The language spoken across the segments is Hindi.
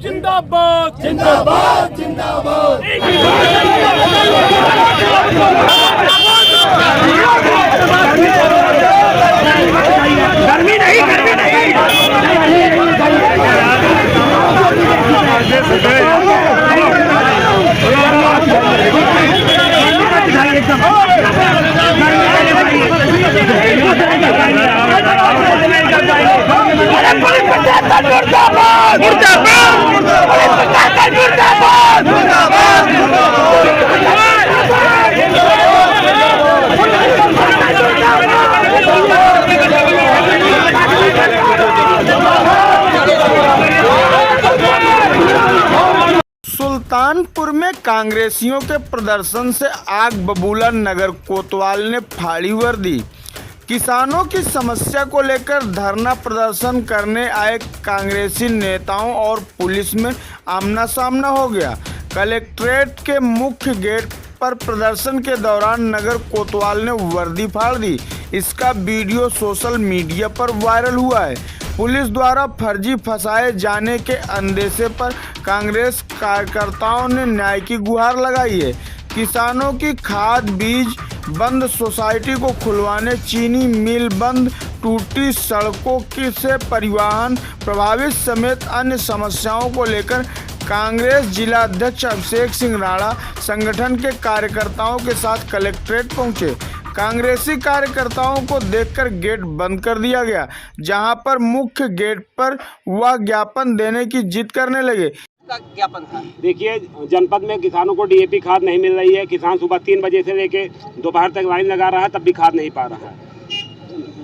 जिंदाबाद जिंदाबाद जिंदाबाद। गर्मी नहीं सुल्तानपुर में कांग्रेसियों के प्रदर्शन से आग बबूला। नगर कोतवाल ने फाड़ी वर्दी। किसानों की समस्या को लेकर धरना प्रदर्शन करने आए कांग्रेसी नेताओं और पुलिस में आमना सामना हो गया। कलेक्ट्रेट के मुख्य गेट पर प्रदर्शन के दौरान नगर कोतवाल ने वर्दी फाड़ दी। इसका वीडियो सोशल मीडिया पर वायरल हुआ है। पुलिस द्वारा फर्जी फंसाए जाने के अंदेशे पर कांग्रेस कार्यकर्ताओं ने न्याय की गुहार लगाई है। किसानों की खाद बीज बंद, सोसाइटी को खुलवाने, चीनी मिल बंद, टूटी सड़कों की से परिवहन प्रभावित समेत अन्य समस्याओं को लेकर कांग्रेस जिला अध्यक्ष अभिषेक सिंह राणा संगठन के कार्यकर्ताओं के साथ कलेक्ट्रेट पहुंचे। कांग्रेसी कार्यकर्ताओं को देखकर गेट बंद कर दिया गया, जहां पर मुख्य गेट पर वह ज्ञापन देने की जिद करने लगे। ज्ञापन था, देखिए जनपद में किसानों को डीएपी खाद नहीं मिल रही है। किसान सुबह 3 बजे से लेके दोपहर तक लाइन लगा रहा है, तब भी खाद नहीं पा रहा है।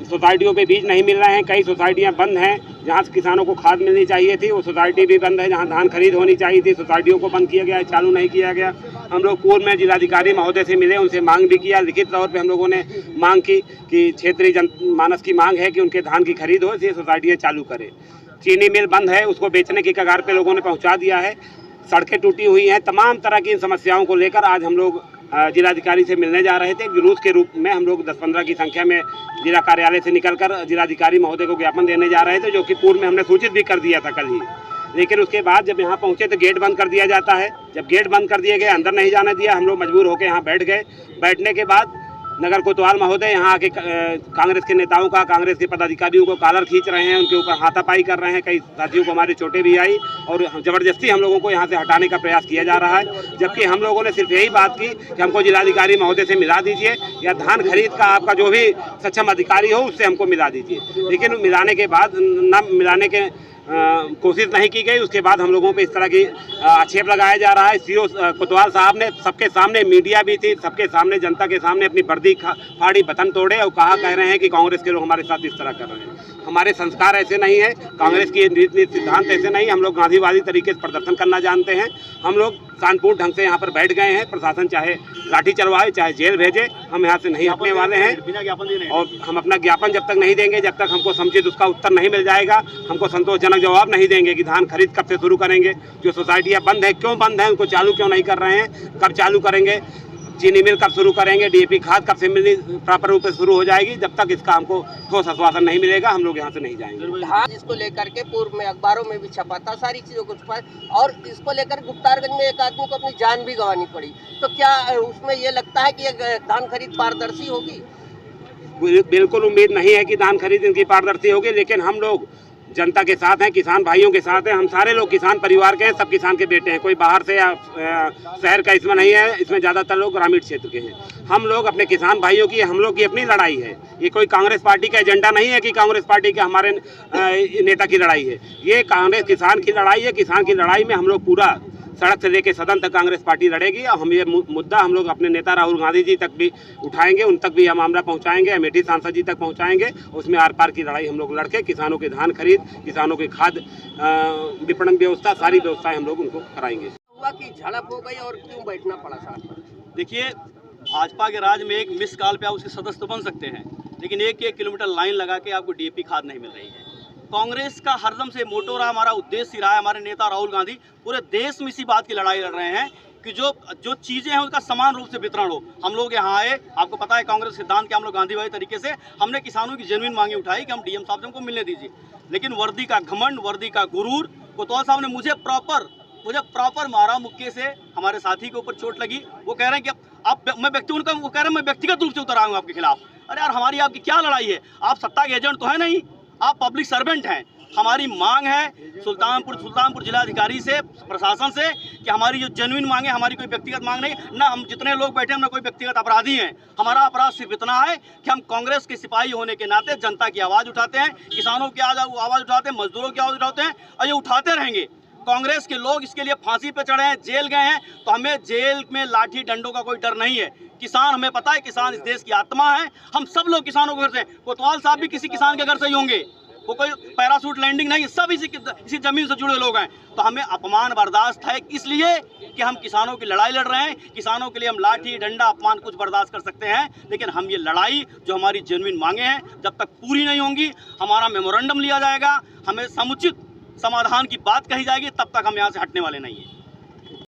सोसाइटियों पे बीज नहीं मिल रहे हैं, कई सोसाइटियां बंद हैं जहां से किसानों को खाद मिलनी चाहिए थी, वो सोसाइटी भी बंद है। जहां धान खरीद होनी चाहिए थी, सोसाइटियों को बंद किया गया है, चालू नहीं किया गया। हम लोग पूर्व में जिलाधिकारी महोदय से मिले, उनसे मांग भी किया। लिखित तौर पे हम लोगों ने मांग की कि क्षेत्रीय जनमानस की मांग है कि उनके धान की खरीद हो, इसलिए सोसाइटियाँ चालू करें। चीनी मिल बंद है, उसको बेचने की कगार पे लोगों ने पहुँचा दिया है। सड़कें टूटी हुई हैं। तमाम तरह की इन समस्याओं को लेकर आज हम लोग जिलाधिकारी से मिलने जा रहे थे। जुलूस के रूप में हम लोग 10-15 की संख्या में जिला कार्यालय से निकलकर जिलाधिकारी महोदय को ज्ञापन देने जा रहे थे, जो कि पूर्व में हमने सूचित भी कर दिया था कल ही। लेकिन उसके बाद जब यहाँ पहुँचे तो गेट बंद कर दिया जाता है। जब गेट बंद कर दिए गए, अंदर नहीं जाने दिया, हम लोग मजबूर होकर यहाँ बैठ गए। बैठने के बाद नगर कोतवाल महोदय यहाँ आके कांग्रेस के नेताओं का, कांग्रेस के पदाधिकारियों को कॉलर खींच रहे हैं, उनके ऊपर हाथापाई कर रहे हैं। कई साथियों को हमारी चोटें भी आई और ज़बरदस्ती हम लोगों को यहाँ से हटाने का प्रयास किया जा रहा है। जबकि हम लोगों ने सिर्फ यही बात की कि हमको जिलाधिकारी महोदय से मिला दीजिए, या धान खरीद का आपका जो भी सक्षम अधिकारी हो उससे हमको मिला दीजिए। लेकिन मिलाने के बाद न मिलाने के कोशिश नहीं की गई। उसके बाद हम लोगों पे इस तरह की आक्षेप लगाया जा रहा है। सीओ कोतवाल साहब ने सबके सामने, मीडिया भी थी, सबके सामने, जनता के सामने अपनी वर्दी फाड़ी, बटन तोड़े और कह रहे हैं कि कांग्रेस के लोग हमारे साथ इस तरह कर रहे हैं। हमारे संस्कार ऐसे नहीं है, कांग्रेस की नीति सिद्धांत ऐसे नहीं। हम लोग गांधीवादी तरीके से प्रदर्शन करना जानते हैं। हम लोग शांतिपूर्ण ढंग से यहाँ पर बैठ गए हैं। प्रशासन चाहे लाठी चलवाए, चाहे जेल भेजे, हम यहाँ से नहीं हटने वाले हैं। और हम अपना ज्ञापन जब तक नहीं देंगे, जब तक हमको समुचित उसका उत्तर नहीं मिल जाएगा, हमको संतोषजनक जवाब नहीं देंगे कि धान खरीद कब से शुरू करेंगे, जो सोसाइटियाँ बंद है क्यों बंद है, उनको चालू क्यों नहीं कर रहे हैं, कब चालू करेंगे, चीनी मिल कब शुरू करेंगे, डीएपी खाद कब से मिलनी प्रॉपर रूप से शुरू हो जाएगी, जब तक इसका हमको ठोस आश्वासन नहीं मिलेगा हम लोग यहाँ से नहीं जाएंगे। धान इसको लेकर के पूर्व में अखबारों में भी छपा था, सारी चीजों को छपा, और इसको लेकर गुप्तारगंज में एक आदमी को अपनी जान भी गंवानी पड़ी। तो क्या उसमें ये लगता है कि धान खरीद पारदर्शी होगी? बिल्कुल उम्मीद नहीं है कि धान खरीद इनकी पारदर्शी होगी, लेकिन हम लोग जनता के साथ हैं, किसान भाइयों के साथ हैं। हम सारे लोग किसान परिवार के हैं, सब किसान के बेटे हैं। कोई बाहर से या शहर का इसमें नहीं है, इसमें ज़्यादातर लोग ग्रामीण क्षेत्र के हैं। हम लोग अपने किसान भाइयों की, हम लोग की अपनी लड़ाई है। ये कोई कांग्रेस पार्टी का एजेंडा नहीं है कि कांग्रेस पार्टी के हमारे नेता की लड़ाई है। ये कांग्रेस किसान की लड़ाई है। किसान की लड़ाई में हम लोग पूरा सड़क से लेकर सदन तक कांग्रेस पार्टी लड़ेगी। और हम ये मुद्दा हम लोग अपने नेता राहुल गांधी जी तक भी उठाएंगे, उन तक भी हम मामला पहुंचाएंगे, अमेठी सांसद जी तक पहुंचाएंगे। उसमें आर पार की लड़ाई हम लोग लड़के किसानों के धान खरीद, किसानों की खाद विपणन व्यवस्था, सारी व्यवस्थाएं हम लोग उनको कराएंगे। हुआ कि झड़प हो गई और क्यों बैठना पड़ा सड़क पर? देखिए, भाजपा के राज में एक मिस कॉल पे आप उसके सदस्य तो बन सकते हैं, लेकिन 1-1 किलोमीटर लाइन लगा के आपको डीएपी खाद नहीं मिल रही है। कांग्रेस का हरदम से मोटो रहा, हमारा उद्देश्य रहा है, हमारे नेता राहुल गांधी पूरे देश में इसी बात की लड़ाई लड़ रहे हैं कि जो चीज़ें हैं उसका समान रूप से वितरण हो। हम लोग यहाँ आए, आपको पता है कांग्रेस सिद्धांत के, हम लोग गांधीवादी तरीके से हमने किसानों की जेन्युइन मांगे उठाई कि हम डीएम साहब से हमको मिलने दीजिए। लेकिन वर्दी का घमंड, वर्दी का गुरूर कोतवाल साहब ने मुझे प्रॉपर मारा मुक्के से, हमारे साथी के ऊपर चोट लगी। वो कह रहे हैं कि मैं व्यक्तिगत रूप से उतर आऊंगा आपके खिलाफ। अरे यार, हमारी आपकी क्या लड़ाई है? आप सत्ता के एजेंट तो है नहीं, आप पब्लिक सर्वेंट हैं। हमारी मांग है सुल्तानपुर जिलाधिकारी से, प्रशासन से, कि हमारी जो जेन्युइन मांग है, हमारी कोई व्यक्तिगत मांग नहीं ना। हम जितने लोग बैठे हैं, ना कोई व्यक्तिगत अपराधी हैं। हमारा अपराध सिर्फ इतना है कि हम कांग्रेस के सिपाही होने के नाते जनता की आवाज़ उठाते हैं, किसानों की आवाज़ उठाते हैं, मजदूरों की आवाज़ उठाते हैं, और ये उठाते रहेंगे। कांग्रेस के लोग इसके लिए फांसी पे चढ़े हैं, जेल गए हैं, तो हमें जेल में लाठी डंडों का कोई डर नहीं है। किसान, हमें पता है किसान इस देश की आत्मा है। हम सब लोग किसानों के घर से, कोतवाल साहब भी किसी किसान के घर से ही होंगे, वो कोई पैरासूट लैंडिंग नहीं, सब इसी जमीन से जुड़े लोग हैं। तो हमें अपमान बर्दाश्त है, इसलिए कि हम किसानों की लड़ाई लड़ रहे हैं। किसानों के लिए हम लाठी डंडा अपमान कुछ बर्दाश्त कर सकते हैं, लेकिन हम ये लड़ाई जो हमारी जेन्युइन मांगे हैं, जब तक पूरी नहीं होंगी, हमारा मेमोरेंडम लिया जाएगा, हमें समुचित समाधान की बात कही जाएगी, तब तक हम यहाँ से हटने वाले नहीं हैं।